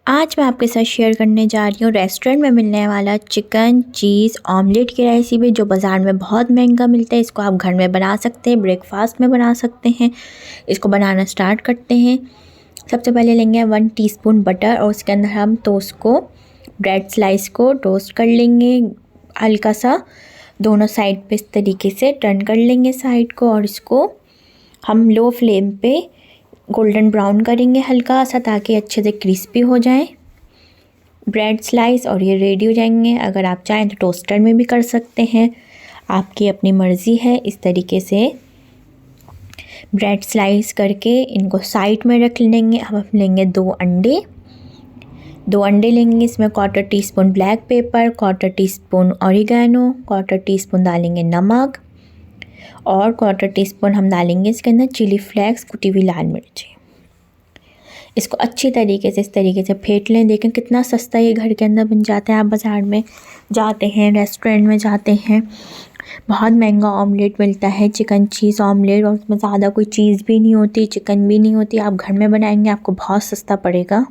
आज मैं आपके साथ शेयर करने जा रही हूँ रेस्टोरेंट में मिलने वाला चिकन चीज़ ऑमलेट की रेसिपी, जो बाज़ार में बहुत महंगा मिलता है। इसको आप घर में बना सकते हैं, ब्रेकफास्ट में बना सकते हैं। इसको बनाना स्टार्ट करते हैं। सबसे पहले लेंगे 1 टीस्पून बटर और उसके अंदर हम टोस्ट को, ब्रेड स्लाइस को टोस्ट कर लेंगे हल्का सा, दोनों साइड पे इस तरीके से टर्न कर लेंगे साइड को, और इसको हम लो फ्लेम पे गोल्डन ब्राउन करेंगे हल्का सा, ताकि अच्छे से क्रिस्पी हो जाए ब्रेड स्लाइस, और ये रेडी हो जाएंगे। अगर आप चाहें तो टोस्टर में भी कर सकते हैं, आपकी अपनी मर्ज़ी है। इस तरीके से ब्रेड स्लाइस करके इनको साइड में रख लेंगे। अब हम लेंगे 2 अंडे लेंगे। इसमें 1/4 teaspoon black pepper, 1/4 teaspoon oregano, 1/4 teaspoon डालेंगे नमक, और 1/4 टीस्पून हम डालेंगे इसके अंदर चिली फ्लेक्स, कुटी हुई लाल मिर्ची। इसको अच्छी तरीके से इस तरीके से फेंट लें। देखें कितना सस्ता ये घर के अंदर बन जाता है। आप बाज़ार में जाते हैं, रेस्टोरेंट में जाते हैं, बहुत महंगा ऑमलेट मिलता है, चिकन चीज़ ऑमलेट, और उसमें ज़्यादा कोई चीज़ भी नहीं होती, चिकन भी नहीं होती। आप घर में बनाएंगे आपको बहुत सस्ता पड़ेगा।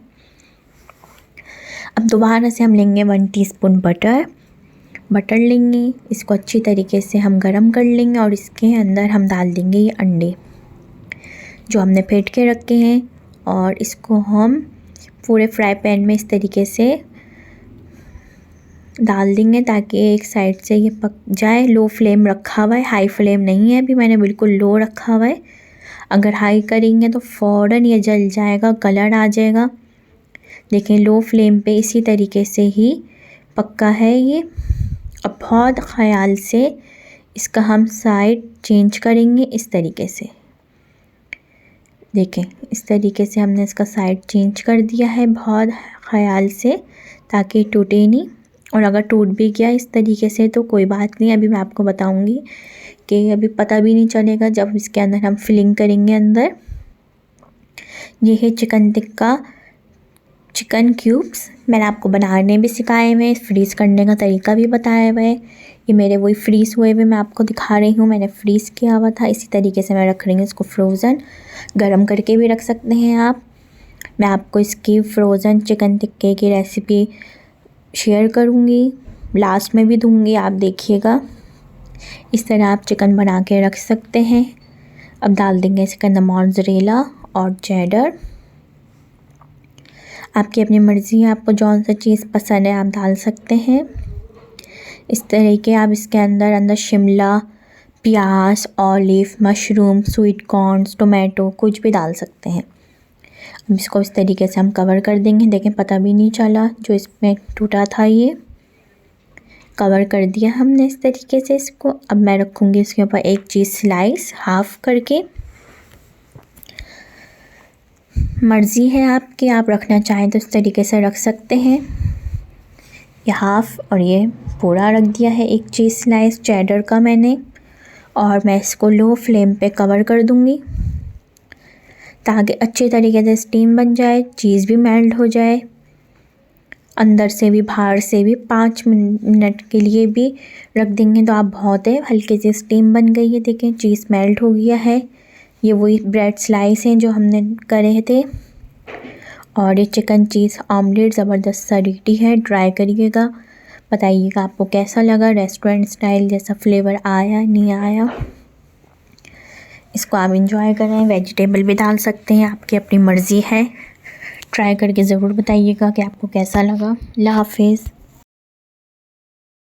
अब दोबारा से हम लेंगे 1 टीस्पून बटर लेंगे। इसको अच्छी तरीके से हम गरम कर लेंगे, और इसके अंदर हम डाल देंगे ये अंडे जो हमने फेंट के रखे हैं, और इसको हम पूरे फ्राई पैन में इस तरीके से डाल देंगे ताकि एक साइड से ये पक जाए। लो फ्लेम रखा हुआ है, हाई फ्लेम नहीं है, अभी मैंने बिल्कुल लो रखा हुआ है। अगर हाई करेंगे तो फ़ौरन ये जल जाएगा, कलर आ जाएगा। देखें लो फ्लेम पे इसी तरीके से ही पक्का है ये। अब बहुत ख्याल से इसका हम साइड चेंज करेंगे इस तरीके से। देखें इस तरीके से हमने इसका साइड चेंज कर दिया है बहुत ख्याल से, ताकि टूटे नहीं। और अगर टूट भी गया इस तरीके से तो कोई बात नहीं, अभी मैं आपको बताऊंगी कि अभी पता भी नहीं चलेगा जब इसके अंदर हम फिलिंग करेंगे अंदर। ये है चिकन टिक्का, चिकन क्यूब्स। मैंने आपको बनाने भी सिखाए हुए हैं, फ्रीज़ करने का तरीका भी बताया हुआ है। ये मेरे वही फ्रीज़ हुए हुए मैं आपको दिखा रही हूँ, मैंने फ्रीज़ किया हुआ था। इसी तरीके से मैं रख रही हूँ इसको फ्रोज़न, गरम करके भी रख सकते हैं आप। मैं आपको इसकी फ्रोज़न चिकन टिक्के की रेसिपी शेयर करूँगी, लास्ट में भी दूँगी, आप देखिएगा। इस तरह आप चिकन बना के रख सकते हैं। अब डाल देंगे इसके अंदर मोज़रेला और चेडर। आपकी अपनी मर्ज़ी है, आपको जौन सा चीज़ पसंद है आप डाल सकते हैं। इस तरीके आप इसके अंदर शिमला, प्याज, olive, mushroom, sweet corns, tomato कुछ भी डाल सकते हैं। अब इसको इस तरीके से हम कवर कर देंगे। देखें पता भी नहीं चला, जो इसमें टूटा था ये कवर कर दिया हमने इस तरीके से इसको। अब मैं रखूँगी इसके ऊपर एक चीज़ स्लाइस हाफ़ करके। मर्ज़ी है आपकी, आप रखना चाहें तो इस तरीके से रख सकते हैं। ये हाफ़ और ये पूरा रख दिया है एक चीज़ स्लाइस चेडर का मैंने, और मैं इसको लो फ्लेम पे कवर कर दूँगी ताकि अच्छे तरीके से स्टीम बन जाए, चीज़ भी मेल्ट हो जाए अंदर से भी बाहर से भी। 5 मिनट के लिए भी रख देंगे तो आप बहुत है, हल्की सी स्टीम बन गई है। देखें चीज़ मेल्ट हो गया है। ये वही ब्रेड स्लाइस हैं जो हमने करे थे, और ये चिकन चीज़ ऑमलेट ज़बरदस्त सा रेडी है। ट्राई करिएगा, बताइएगा आपको कैसा लगा, रेस्टोरेंट स्टाइल जैसा फ्लेवर आया नहीं आया। इसको आप इंजॉय करें, वेजिटेबल भी डाल सकते हैं, आपकी अपनी मर्ज़ी है। ट्राई करके ज़रूर बताइएगा कि आपको कैसा लगा। अल्लाह हाफ़िज़।